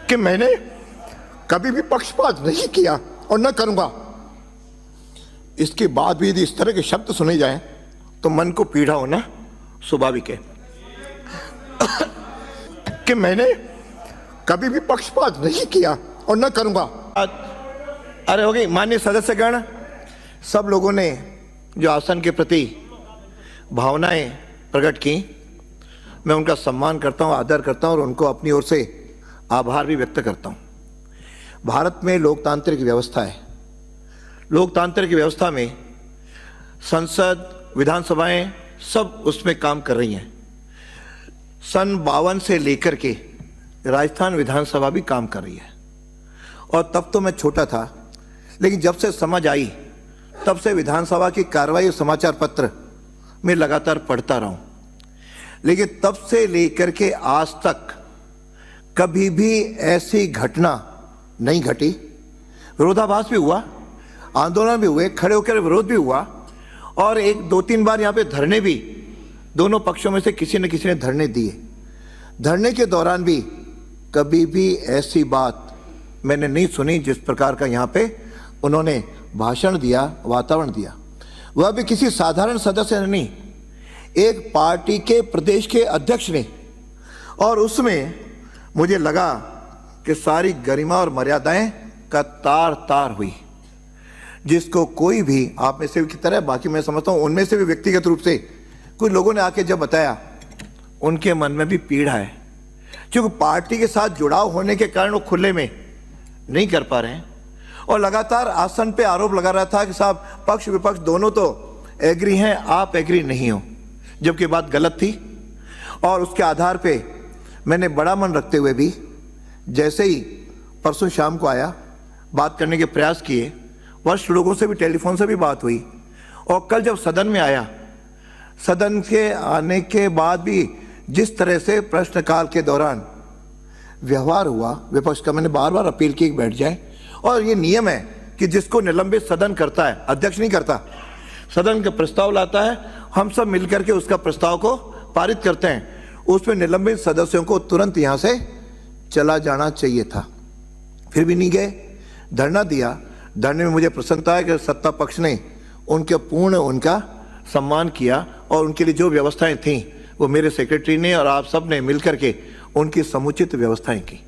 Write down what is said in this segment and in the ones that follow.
कि मैंने कभी भी पक्षपात नहीं किया और न करूंगा। इसके बाद भी यदि इस तरह के शब्द सुने जाएं तो मन को पीड़ा होना स्वाभाविक है। कि मैंने कभी भी पक्षपात नहीं किया और न करूंगा। अरे हो गई। माननीय सदस्यगण, सब लोगों ने जो आसन के प्रति भावनाएं प्रकट की, मैं उनका सम्मान करता हूं, आदर करता हूं और उनको अपनी ओर से आभार भी व्यक्त करता हूं। भारत में लोकतांत्रिक व्यवस्था है। लोकतांत्रिक व्यवस्था में संसद, विधानसभाएं सब उसमें काम कर रही हैं। सन 52 से लेकर के राजस्थान विधानसभा भी काम कर रही है। और तब तो मैं छोटा था, लेकिन जब से समझ आई तब से विधानसभा की कार्रवाई समाचार पत्र में लगातार पढ़ता रहा हूं। लेकिन तब से लेकर के आज तक कभी भी ऐसी घटना नहीं घटी। विरोधाभास भी हुआ, आंदोलन भी हुए, खड़े होकर विरोध भी हुआ और एक दो तीन बार यहां पे धरने भी, दोनों पक्षों में से किसी न किसी ने धरने दिए। धरने के दौरान भी कभी भी ऐसी बात मैंने नहीं सुनी जिस प्रकार का यहां पे उन्होंने भाषण दिया, वातावरण दिया। वह भी किसी साधारण सदस्य ने नहीं, एक पार्टी के प्रदेश के अध्यक्ष ने। और उसमें मुझे लगा कि सारी गरिमा और मर्यादाएं का तार तार हुई, जिसको कोई भी आप में से की तरह, बाकी मैं समझता हूं उनमें से भी व्यक्तिगत रूप से कुछ लोगों ने आके जब बताया, उनके मन में भी पीड़ा है, क्योंकि पार्टी के साथ जुड़ाव होने के कारण वो खुले में नहीं कर पा रहे हैं। और लगातार आसन पे आरोप लगा रहा था कि साहब पक्ष विपक्ष दोनों तो एग्री हैं, आप एग्री नहीं हो, जबकि बात गलत थी। और उसके आधार पे मैंने बड़ा मन रखते हुए भी जैसे ही परसों शाम को आया, बात करने के प्रयास किए, वरिष्ठ लोगों से भी टेलीफोन से भी बात हुई। और कल जब सदन में आया, सदन के आने के बाद भी जिस तरह से प्रश्नकाल के दौरान व्यवहार हुआ विपक्ष का, मैंने बार बार अपील की बैठ जाए। और ये नियम है कि जिसको निलंबित सदन करता है, अध्यक्ष नहीं करता, सदन का प्रस्ताव लाता है, हम सब मिलकर के उसका प्रस्ताव को पारित करते हैं। उसमें निलंबित सदस्यों को तुरंत यहां से चला जाना चाहिए था, फिर भी नहीं गए, धरना दिया। धरने में मुझे प्रसन्नता है कि सत्ता पक्ष ने उनके पूर्ण उनका सम्मान किया और उनके लिए जो व्यवस्थाएं थीं वो मेरे सेक्रेटरी ने और आप सब ने मिलकर के उनकी समुचित व्यवस्थाएं की।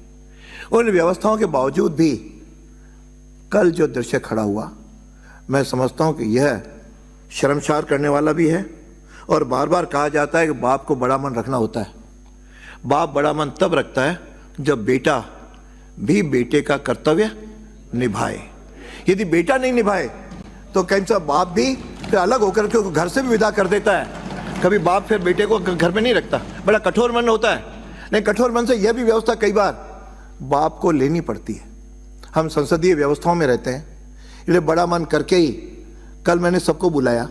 उन व्यवस्थाओं के बावजूद भी कल जो दृश्य खड़ा हुआ, मैं समझता हूं कि यह शर्मसार करने वाला भी है। और बार बार कहा जाता है कि बाप को बड़ा मन रखना होता है। बाप बड़ा मन तब रखता है जब बेटा भी बेटे का कर्तव्य निभाए। यदि बेटा नहीं निभाए तो कहीं सा बाप भी फिर अलग होकर के घर से भी विदा कर देता है। कभी बाप फिर बेटे को घर में नहीं रखता, बड़ा कठोर मन होता है। नहीं, कठोर मन से यह भी व्यवस्था कई बार बाप को लेनी पड़ती है। हम संसदीय व्यवस्थाओं में रहते हैं, इसलिए बड़ा मन करके ही कल मैंने सबको बुलाया।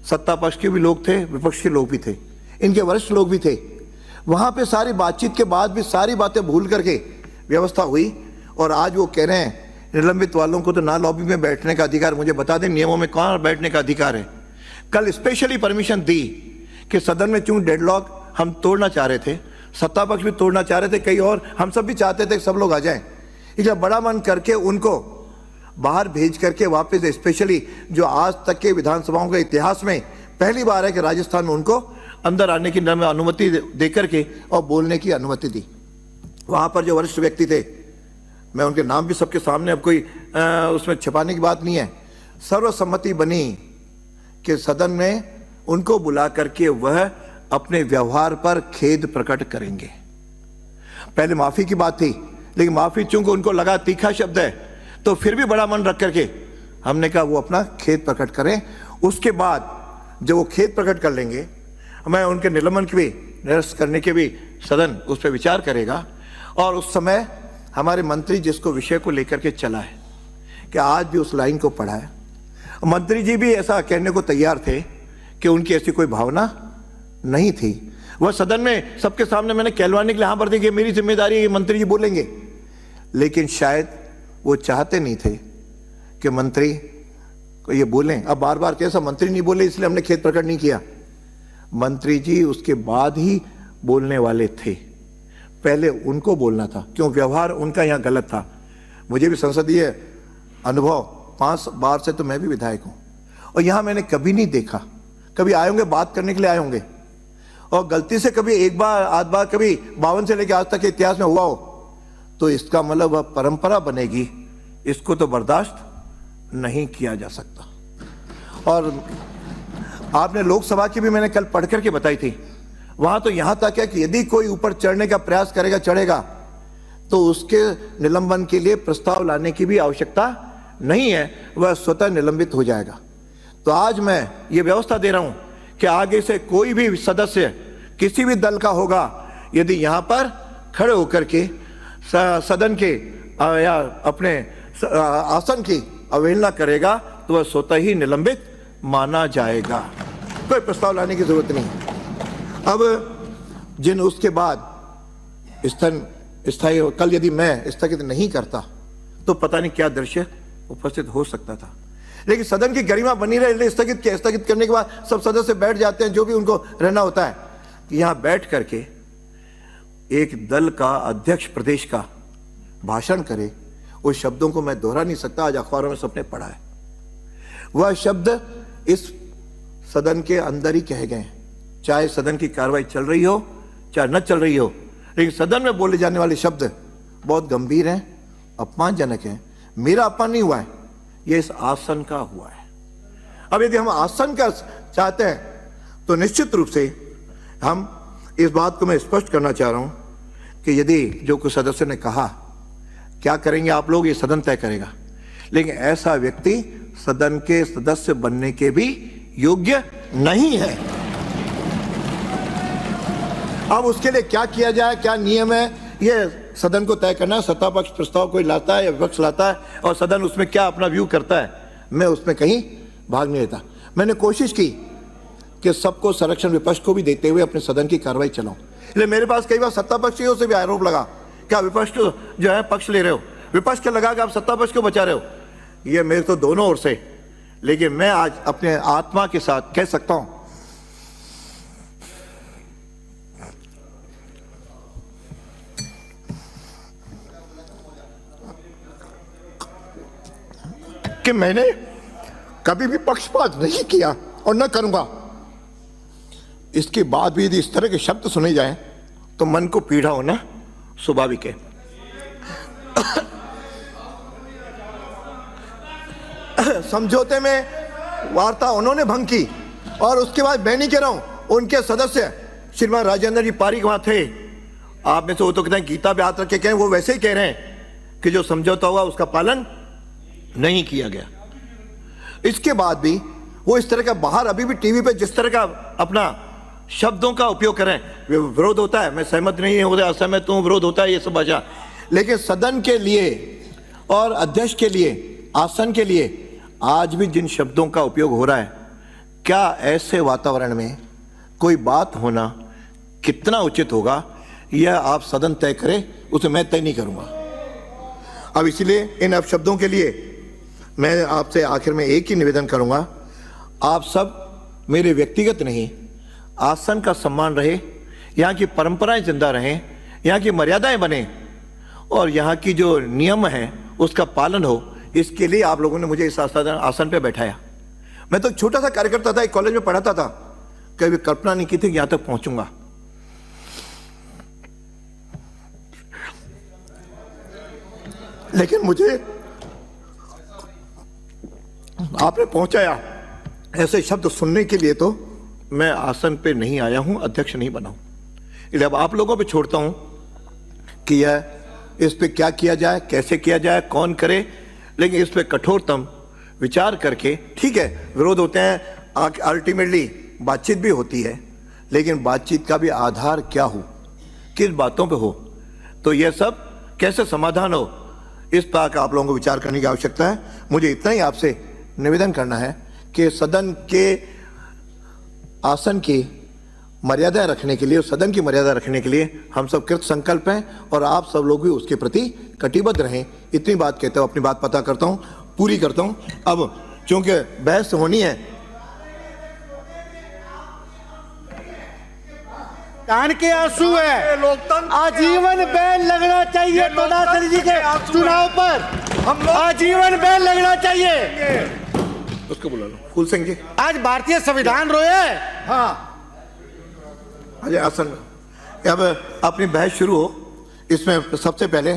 सत्ता पक्ष के भी लोग थे, विपक्ष के लोग भी थे, इनके वरिष्ठ लोग भी थे। वहां पे सारी बातचीत के बाद भी सारी बातें भूल करके व्यवस्था हुई। और आज वो कह रहे हैं निलंबित वालों को तो ना लॉबी में बैठने का अधिकार, मुझे बता दें नियमों में कहाँ बैठने का अधिकार है। कल स्पेशली परमिशन दी कि सदन में चूंकि डेडलॉक हम तोड़ना चाह रहे थे, सत्ता पक्ष भी तोड़ना चाह रहे थे, कई और हम सब भी चाहते थे कि सब लोग आ जाएं, इसलिए बड़ा मन करके उनको बाहर भेज करके वापस, स्पेशली जो आज तक के विधानसभाओं के इतिहास में पहली बार है कि राजस्थान में उनको अंदर आने की अनुमति दे करके और बोलने की अनुमति दी। वहां पर जो वरिष्ठ व्यक्ति थे, मैं उनके नाम भी सबके सामने, अब कोई उसमें छिपाने की बात नहीं है, सर्वसम्मति बनी कि सदन में उनको बुला करके वह अपने व्यवहार पर खेद प्रकट करेंगे। पहले माफी की बात थी, लेकिन माफी चूंकि उनको लगा तीखा शब्द है, तो फिर भी बड़ा मन रख करके हमने कहा वो अपना खेद प्रकट करें। उसके बाद जब वो खेद प्रकट कर लेंगे, मैं उनके निलंबन की भी, निरस्त करने के भी सदन उस पर विचार करेगा। और उस समय हमारे मंत्री जिसको विषय को लेकर के चला है कि आज भी उस लाइन को पढ़ा है, मंत्री जी भी ऐसा कहने को तैयार थे कि उनकी ऐसी कोई भावना नहीं थी। वह सदन में सबके सामने मैंने कहलवाने के लिए हाँ भर दी, मेरी जिम्मेदारी है, मंत्री जी बोलेंगे। लेकिन शायद वो चाहते नहीं थे कि मंत्री को ये बोलें। अब बार बार कैसा मंत्री नहीं बोले इसलिए हमने खेद प्रकट नहीं किया। मंत्री जी उसके बाद ही बोलने वाले थे, पहले उनको बोलना था, क्यों व्यवहार उनका यहाँ गलत था। मुझे भी संसदीय अनुभव 5 बार से, तो मैं भी विधायक हूँ, और यहाँ मैंने कभी नहीं देखा, कभी आए होंगे बात करने के लिए आए होंगे, और गलती से कभी एक बार आध बार कभी 52 से लेकर आज तक के इतिहास में हुआ हो, तो इसका मतलब वह परंपरा बनेगी, इसको तो बर्दाश्त नहीं किया जा सकता। और आपने लोकसभा की भी मैंने कल पढ़ करके बताई थी, वहां तो यहां तक है कि यदि कोई ऊपर चढ़ने का प्रयास करेगा, चढ़ेगा, तो उसके निलंबन के लिए प्रस्ताव लाने की भी आवश्यकता नहीं है, वह स्वतः निलंबित हो जाएगा। तो आज मैं ये व्यवस्था दे रहा हूं कि आगे से कोई भी सदस्य किसी भी दल का होगा, यदि यहां पर खड़े होकर के सदन के या अपने आसन की अवहेलना करेगा, तो वह स्वतः ही निलंबित माना जाएगा, कोई प्रस्ताव लाने की जरूरत नहीं। अब जिन उसके बाद स्थायी कल यदि मैं स्थगित नहीं करता, तो पता नहीं क्या दृश्य उपस्थित हो सकता था। लेकिन सदन की गरिमा बनी रहे, स्थगित करने के बाद सब सदस्य बैठ जाते हैं, जो भी उनको रहना होता है, कि यहां बैठ करके एक दल का अध्यक्ष प्रदेश का भाषण करे। उस शब्दों को मैं दोहरा नहीं सकता, आज अखबारों में सबने पढ़ा है। वह शब्द इस सदन के अंदर ही कहे गए, चाहे सदन की कार्रवाई चल रही हो चाहे न चल रही हो, लेकिन सदन में बोले जाने वाले शब्द बहुत गंभीर हैं, अपमानजनक हैं। मेरा अपमान नहीं हुआ है, यह इस आसन का हुआ है। अब यदि हम आसन का चाहते हैं, तो निश्चित रूप से हम इस बात को मैं स्पष्ट करना चाह रहा हूं कि यदि जो कुछ सदस्य ने कहा, क्या करेंगे आप लोग, ये सदन तय करेगा, लेकिन ऐसा व्यक्ति सदन के सदस्य बनने के भी योग्य नहीं है। अब उसके लिए क्या किया जाए, क्या नियम है, यह सदन को तय करना है। सत्ता पक्ष प्रस्ताव कोई लाता है या विपक्ष लाता है, और सदन उसमें क्या अपना व्यू करता है, मैं उसमें कहीं भाग नहीं लेता। मैंने कोशिश की कि सबको संरक्षण विपक्ष को भी देते हुए अपने सदन की कार्रवाई चलाऊं। इसलिए मेरे पास कई बार सत्ता पक्षियों से भी आरोप लगा, क्या विपक्ष जो है पक्ष ले रहे हो, विपक्ष क्या लगा कि आप सत्ता पक्ष को बचा रहे हो। ये मेरे तो दोनों ओर से, लेकिन मैं आज अपने आत्मा के साथ कह सकता हूं कि मैंने कभी भी पक्षपात नहीं किया और न करूंगा। इसके बाद भी यदि इस तरह के शब्द सुने जाएं, तो मन को पीड़ा होना स्वाभाविक है। समझौते में वार्ता उन्होंने भंग की, और उसके बाद मैं नहीं कह रहा हूं, उनके सदस्य श्रीमान राजेंद्र जी पारिक वहां थे। आप में से वो तो कहते हैं गीता पे हाथ रख के कहें, वो वैसे ही कह रहे हैं कि जो समझौता हुआ उसका पालन नहीं किया गया। इसके बाद भी वो इस तरह का बाहर अभी भी टीवी पे जिस तरह का अपना शब्दों का उपयोग करें, विरोध होता है, मैं सहमत नहीं होता, असहमत हूं, विरोध होता है, ये सब भाषा, लेकिन सदन के लिए और अध्यक्ष के लिए, आसन के लिए आज भी जिन शब्दों का उपयोग हो रहा है, क्या ऐसे वातावरण में कोई बात होना कितना उचित होगा, यह आप सदन तय करें, उसे मैं तय नहीं करूंगा। अब इसलिए इन अपशब्दों के लिए मैं आपसे आखिर में एक ही निवेदन करूंगा, आप सब मेरे व्यक्तिगत नहीं, आसन का सम्मान रहे, यहाँ की परंपराएं जिंदा रहें, यहाँ की मर्यादाएं बने, और यहाँ की जो नियम है उसका पालन हो। इसके लिए आप लोगों ने मुझे इस आसन पे बैठाया। मैं तो छोटा सा कार्यकर्ता था, एक कॉलेज में पढ़ाता था, कभी कल्पना नहीं की थी कि यहां तक पहुंचूंगा। लेकिन मुझे आपने पहुंचाया। ऐसे शब्द सुनने के लिए तो मैं आसन पे नहीं आया हूं, अध्यक्ष नहीं बना हूं। इसलिए अब आप लोगों पे छोड़ता हूं कि यह इस पे क्या किया जाए, कैसे किया जाए, कौन करे, लेकिन इस पे कठोरतम विचार करके, ठीक है विरोध होते हैं, अल्टीमेटली बातचीत भी होती है, लेकिन बातचीत का भी आधार क्या हो, किस बातों पे हो, तो यह सब कैसे समाधान हो, इस पर आप लोगों को विचार करने की आवश्यकता है। मुझे इतना ही आपसे निवेदन करना है कि सदन के आसन की मर्यादा रखने के लिए, सदन की मर्यादा रखने के लिए हम सब कृत संकल्प हैं, और आप सब लोग भी उसके प्रति कटिबद्ध रहें। इतनी बात कहते हुए अपनी बात पता करता हूं, पूरी करता हूं। अब चूंकि बहस होनी है, कान के आंसू है, लोकतंत्र आजीवन बैन लगना चाहिए तोड़ासरी जी के चुनाव पर, हम लोग आजीवन बैन लगना चाहिए। उसको बुला लो, फूल सिंह जी। आज भारतीय संविधान रोए। हाँ अजय आसन, अब अपनी बहस शुरू हो। इसमें सबसे पहले